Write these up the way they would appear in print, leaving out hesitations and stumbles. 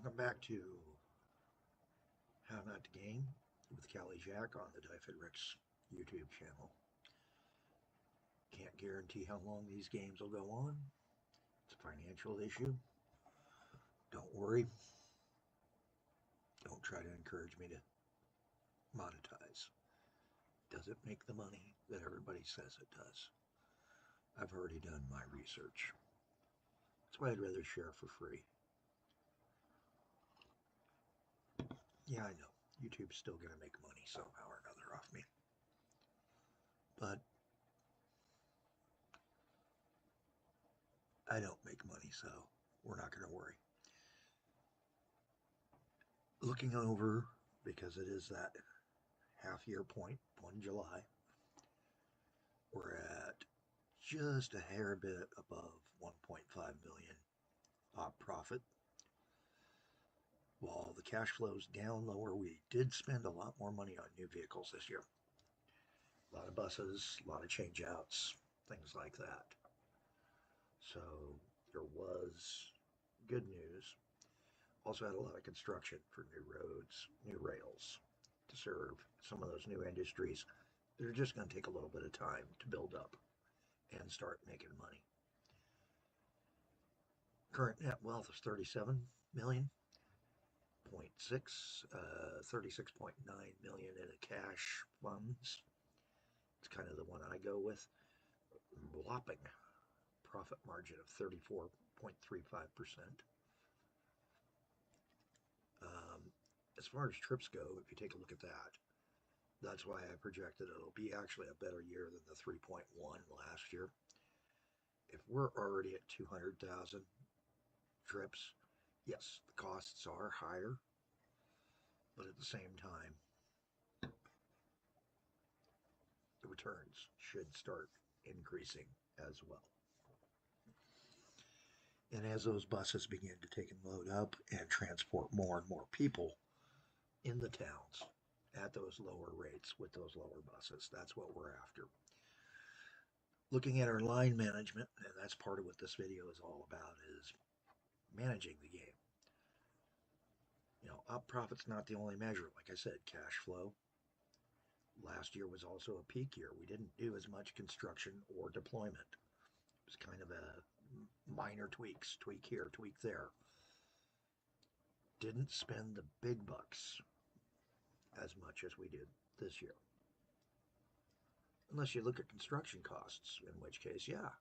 Welcome back to How Not to Game with Callie Jack on the Dive Rick's YouTube channel. Can't guarantee how long these games will go on. It's a financial issue. Don't worry. Don't try to encourage me to monetize. Does it make the money that everybody says it does? I've already done my research. That's why I'd rather share for free. Yeah, I know. YouTube's still going to make money somehow or another off me. But I don't make money, so we're not going to worry. Looking over, because it is that half-year point, 1 July, we're at just a hair bit above 1.5 million op profit. While the cash flow's down lower, we did spend a lot more money on new vehicles this year. A lot of buses, a lot of change-outs, things like that. So there was good news. Also had a lot of construction for new roads, new rails to serve some of those new industries. They're just going to take a little bit of time to build up and start making money. Current net wealth is 37 million. 36.9 million in a cash funds. It's kind of the one I go with. Whopping profit margin of 34.35%. As far as trips go, if you take a look at that, that's why I projected it'll be actually a better year than the 3.1 last year. If we're already at 200,000 trips, yes, the costs are higher, but at the same time, the returns should start increasing as well. And as those buses begin to take and load up and transport more and more people in the towns at those lower rates with those lower buses, that's what we're after. Looking at our line management, and that's part of what this video is all about, is managing the game. You know, op profit's not the only measure. Like I said, cash flow. Last year was also a peak year. We didn't do as much construction or deployment. It was kind of a minor tweaks, tweak here, tweak there. Didn't spend the big bucks as much as we did this year. Unless you look at construction costs, in which case, yeah.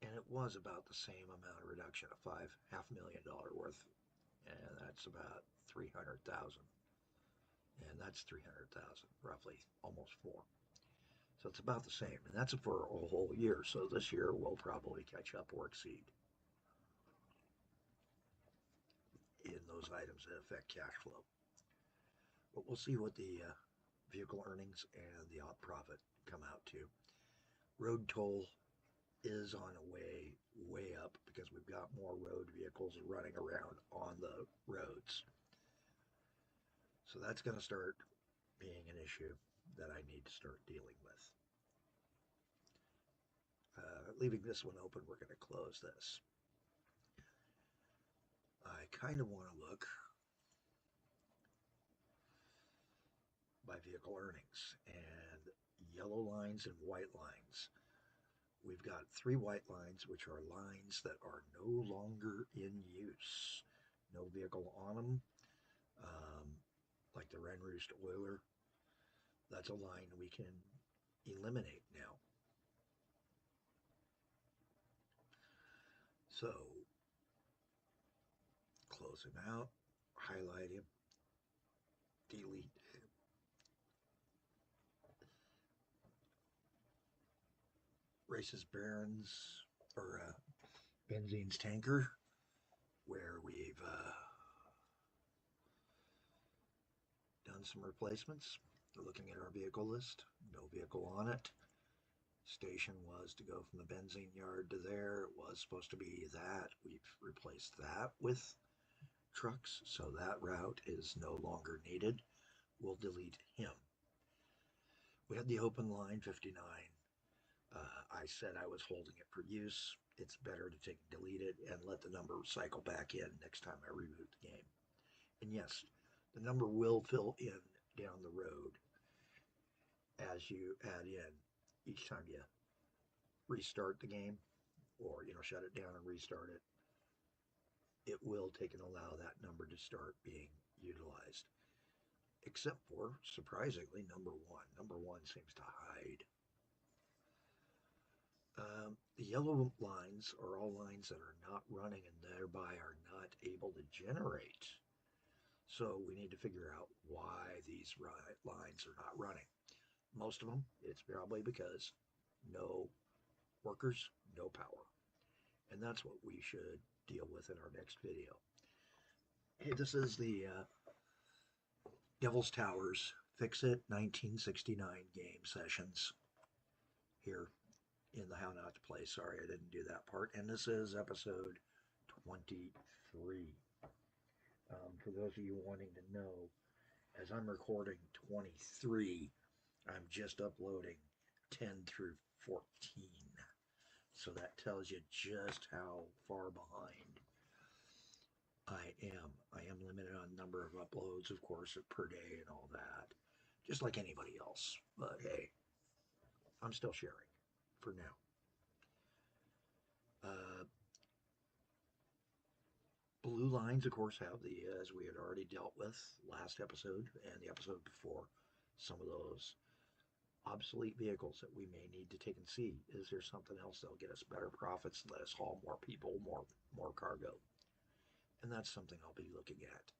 And it was about the same amount of reduction of $500,000 worth. And that's about 300,000. And that's 300,000, roughly, almost 4. So it's about the same, and that's for a whole year. So this year we'll probably catch up or exceed in those items that affect cash flow. But we'll see what the vehicle earnings and the op profit come out to. Road toll is on a way up because we've got more road vehicles running around on the roads. So that's going to start being an issue that I need to start dealing with. Leaving this one open, we're going to close this. I kind of want to look by vehicle earnings and yellow lines and white lines. We've got 3 white lines, which are lines that are no longer in use. No vehicle on them, like the Ren Roost Oiler. That's a line we can eliminate now. So, close him out, highlight him, delete him. Races Barons, or Benzine's Tanker, where we've done some replacements. Looking at our vehicle list, no vehicle on it. Station was to go from the benzene yard to there. It was supposed to be that. We've replaced that with trucks, so that route is no longer needed. We'll delete him. We had the open line 59. I said I was holding it for use. it's better to delete it and let the number cycle back in next time I reboot the game. And yes, the number will fill in down the road as you add in each time you restart the game, or shut it down and restart it. It will take and allow that number to start being utilized. Except for, surprisingly, number one. Number one seems to hide. The yellow lines are all lines that are not running and thereby are not able to generate. So we need to figure out why these lines are not running. Most of them, it's probably because no workers, no power. And that's what we should deal with in our next video. Hey, this is the Devil's Towers Fixit 1969 game sessions here in the How Not to Play. Sorry, I didn't do that part. And this is episode 23. For those of you wanting to know, as I'm recording 23, I'm just uploading 10 through 14. So that tells you just how far behind I am. I am limited on number of uploads, of course, per day and all that, just like anybody else. But hey, I'm still sharing for now. Blue lines, of course, have as we had already dealt with last episode and the episode before, some of those obsolete vehicles that we may need to take and see. Is there something else that'll get us better profits, let us haul more people, more cargo? And that's something I'll be looking at.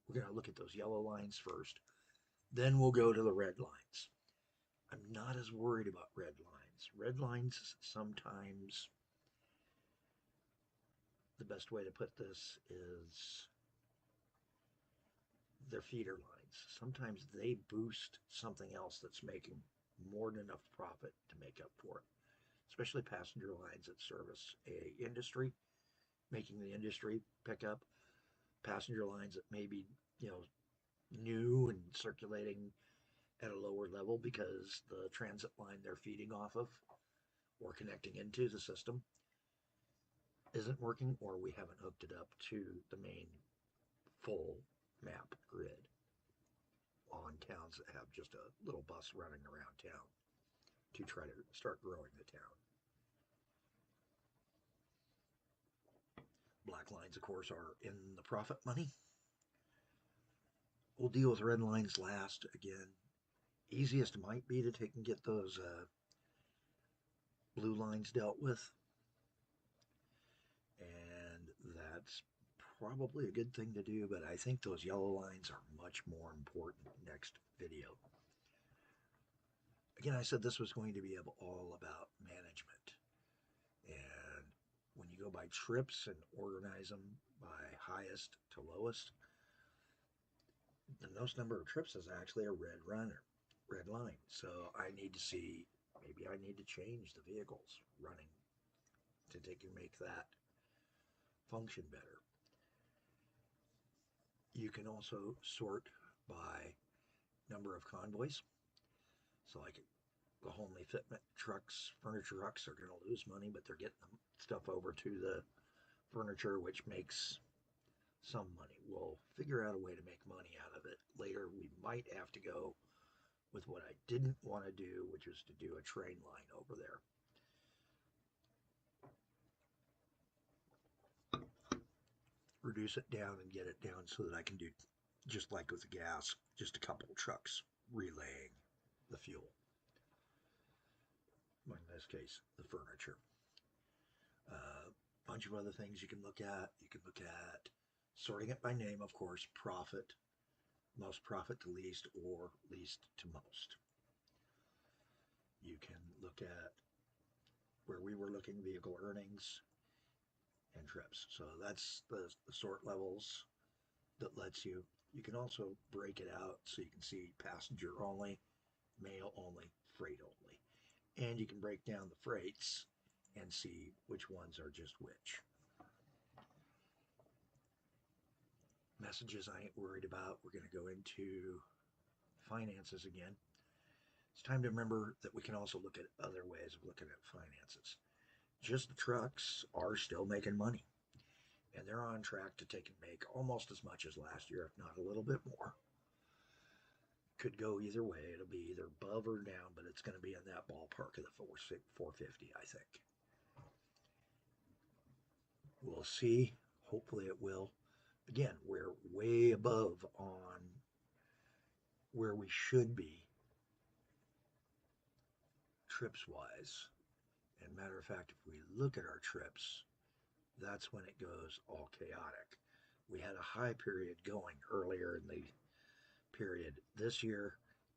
We're going to look at those yellow lines first. Then we'll go to the red lines. I'm not as worried about red lines. Red lines sometimes, the best way to put this is they're feeder lines. Sometimes they boost something else that's making more than enough profit to make up for it, especially passenger lines that service a industry, making the industry pick up. Passenger lines that may be, new and circulating at a lower level because the transit line they're feeding off of or connecting into the system isn't working, or we haven't hooked it up to the main full map grid on towns that have just a little bus running around town to try to start growing the town. Black lines, of course, are in the profit money. We'll deal with red lines last. Again, easiest might be to take and get those blue lines dealt with. And that's probably a good thing to do, but I think those yellow lines are much more important next video. Again, I said this was going to be all about management. And when you go by trips and organize them by highest to lowest, the most number of trips is actually a red line. So I need to see, maybe I need to change the vehicles running to take and make that function better. You can also sort by number of convoys. So like the homely fitment trucks, furniture trucks are going to lose money, but they're getting the stuff over to the furniture, which makes some money. We'll figure out a way to make money out of it. Later, we might have to go with what I didn't want to do, which was to do a train line over there. Reduce it down and get it down so that I can do, just like with the gas, just a couple of trucks relaying the fuel. In this case, the furniture. Bunch of other things you can look at. You can look at sorting it by name, of course, profit, most profit to least, or least to most. You can look at where we were looking, vehicle earnings and trips. So that's the sort levels that lets you. You can also break it out so you can see passenger only, mail only, freight only. And you can break down the freights and see which ones are just which. Messages I ain't worried about. We're going to go into finances again. It's time to remember that we can also look at other ways of looking at finances. Just the trucks are still making money, and they're on track to take and make almost as much as last year, if not a little bit more. Could go either way. It'll be either above or down, but it's going to be in that ballpark of the 450, I think. We'll see. Hopefully, it will. Again, we're way above on where we should be trips wise. And matter of fact, if we look at our trips, that's when it goes all chaotic. We had a high period going earlier in the period. This year,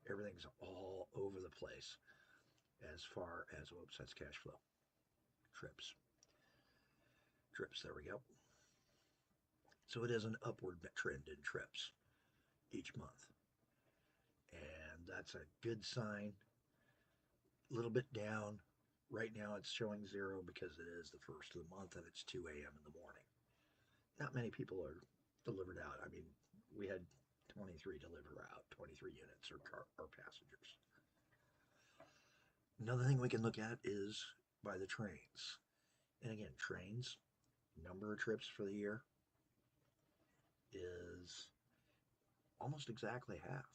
everything's all over the place as far as, whoops, that's cash flow. Trips. Trips, there we go. So it is an upward trend in trips each month. And that's a good sign. A little bit down. Right now it's showing 0 because it is the first of the month and it's 2 a.m. in the morning. Not many people are delivered out. I mean, we had 23 deliver out, 23 units or passengers. Another thing we can look at is by the trains. And again, trains, number of trips for the year is almost exactly half.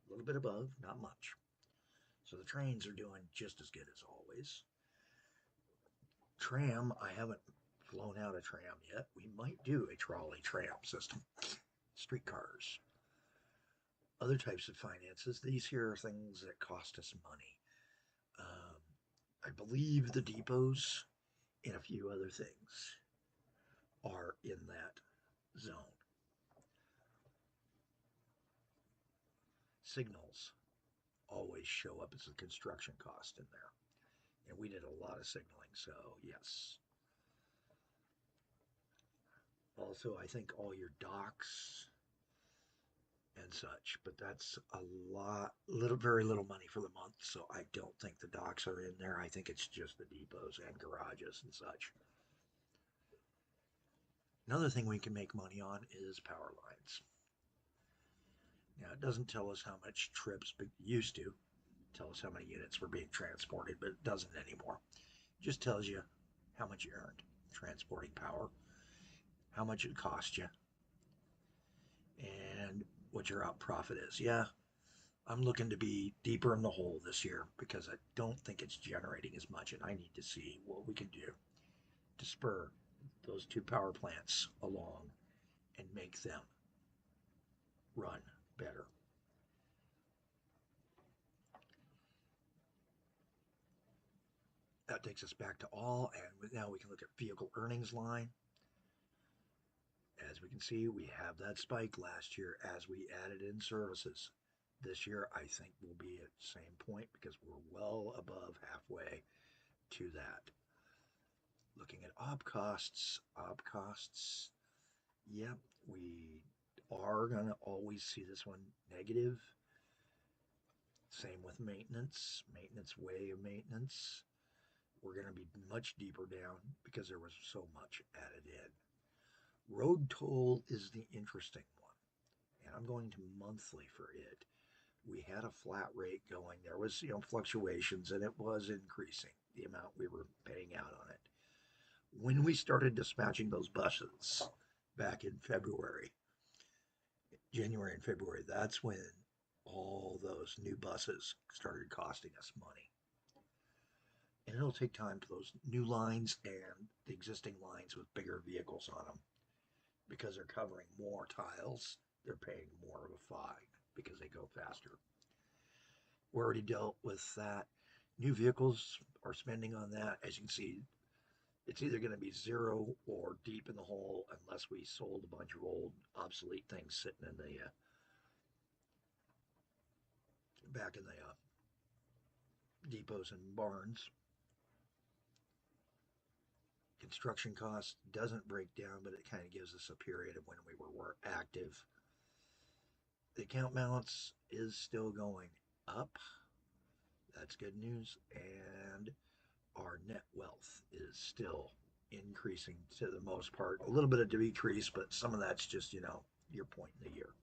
A little bit above, not much. So the trains are doing just as good as always. Tram, I haven't flown out a tram yet. We might do a trolley tram system. Streetcars. Other types of finances. These here are things that cost us money. I believe the depots and a few other things are in that zone. Signals always show up as a construction cost in there. And we did a lot of signaling, so yes. Also, I think all your docks and such, but that's very little money for the month, so I don't think the docks are in there. I think it's just the depots and garages and such. Another thing we can make money on is power lines. Now, it doesn't tell us how much trips used to tell us how many units were being transported, but it doesn't anymore. It just tells you how much you earned transporting power, how much it cost you, and what your out profit is. Yeah, I'm looking to be deeper in the hole this year because I don't think it's generating as much, and I need to see what we can do to spur those 2 power plants along and make them run better. That takes us back to all, and now we can look at vehicle earnings line. As we can see, we have that spike last year as we added in services. This year, I think we'll be at the same point because we're well above halfway to that. Looking at op costs, yep, we are going to always see this one negative. Same with maintenance, way of maintenance. We're going to be much deeper down because there was so much added in. Road toll is the interesting one, and I'm going to monthly for it. We had a flat rate going. There was, fluctuations, and it was increasing the amount we were paying out on it. When we started dispatching those buses back in January and February, that's when all those new buses started costing us money. And it'll take time for those new lines and the existing lines with bigger vehicles on them, because they're covering more tiles, they're paying more of a fine because they go faster. We already dealt with that. New vehicles are spending on that. As you can see, it's either going to be 0 or deep in the hole unless we sold a bunch of old obsolete things sitting in the back in the depots and barns. Construction cost doesn't break down, but it kind of gives us a period of when we were active. The account balance is still going up. That's good news. And our net wealth is still increasing to the most part. A little bit of decrease, but some of that's just, your point in the year.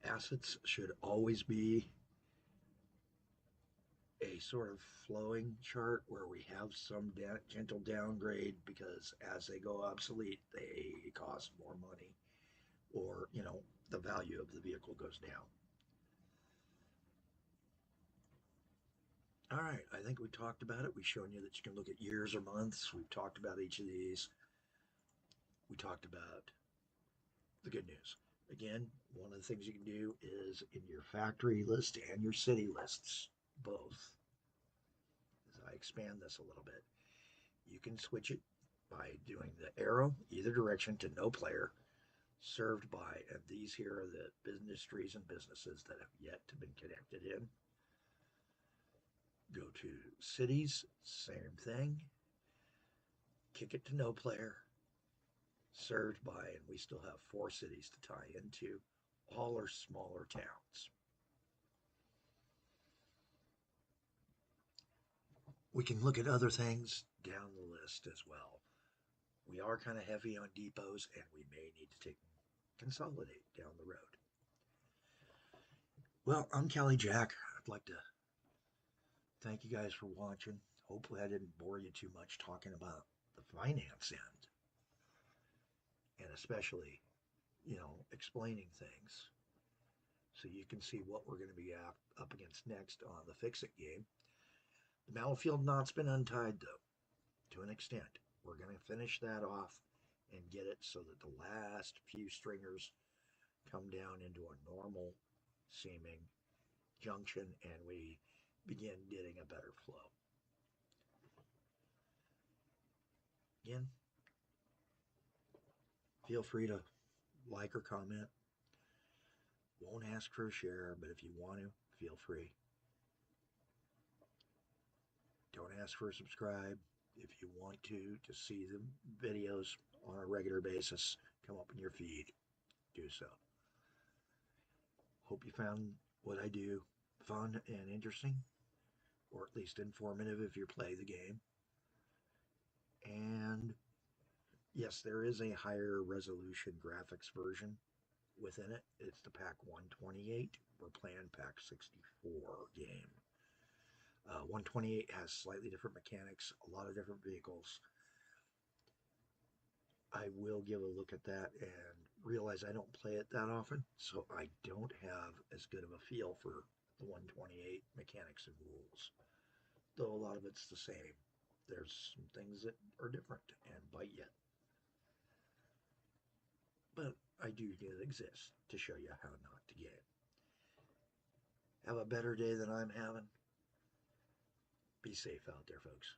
Assets should always be a sort of flowing chart where we have some gentle downgrade because as they go obsolete, they cost more money, or the value of the vehicle goes down. All right, I think we talked about it. We've shown you that you can look at years or months. We've talked about each of these. We talked about the good news. Again, one of the things you can do is in your factory list and your city lists, both, as I expand this a little bit, you can switch it by doing the arrow either direction to no player served by, and these here are the industries and businesses that have yet to be connected in. Go to cities, same thing. Kick it to no player, served by, and we still have 4 cities to tie into. All are smaller towns. We can look at other things down the list as well. We are kind of heavy on depots, and we may need to consolidate down the road. Well, I'm Kelly Jack. I'd like to thank you guys for watching. Hopefully I didn't bore you too much talking about the finance end, and especially, explaining things so you can see what we're going to be up against next on the Fixit game. The Battlefield knot's been untied, though, to an extent. We're going to finish that off and get it so that the last few stringers come down into a normal seeming junction and we begin getting a better flow. Again, feel free to like or comment. Won't ask for a share, but if you want to, feel free. Don't ask for a subscribe. If you want to see the videos on a regular basis come up in your feed, do so. Hope you found what I do fun and interesting, or at least informative if you play the game. And yes, there is a higher resolution graphics version within it. It's the Pack 128. We're playing Pack 64 game. 128 has slightly different mechanics, a lot of different vehicles. I will give a look at that and realize I don't play it that often, so I don't have as good of a feel for the 128 mechanics and rules, though a lot of it's the same. There's some things that are different and bite you. But I do exist to show you how not to game. Have a better day than I'm having. Be safe out there, folks.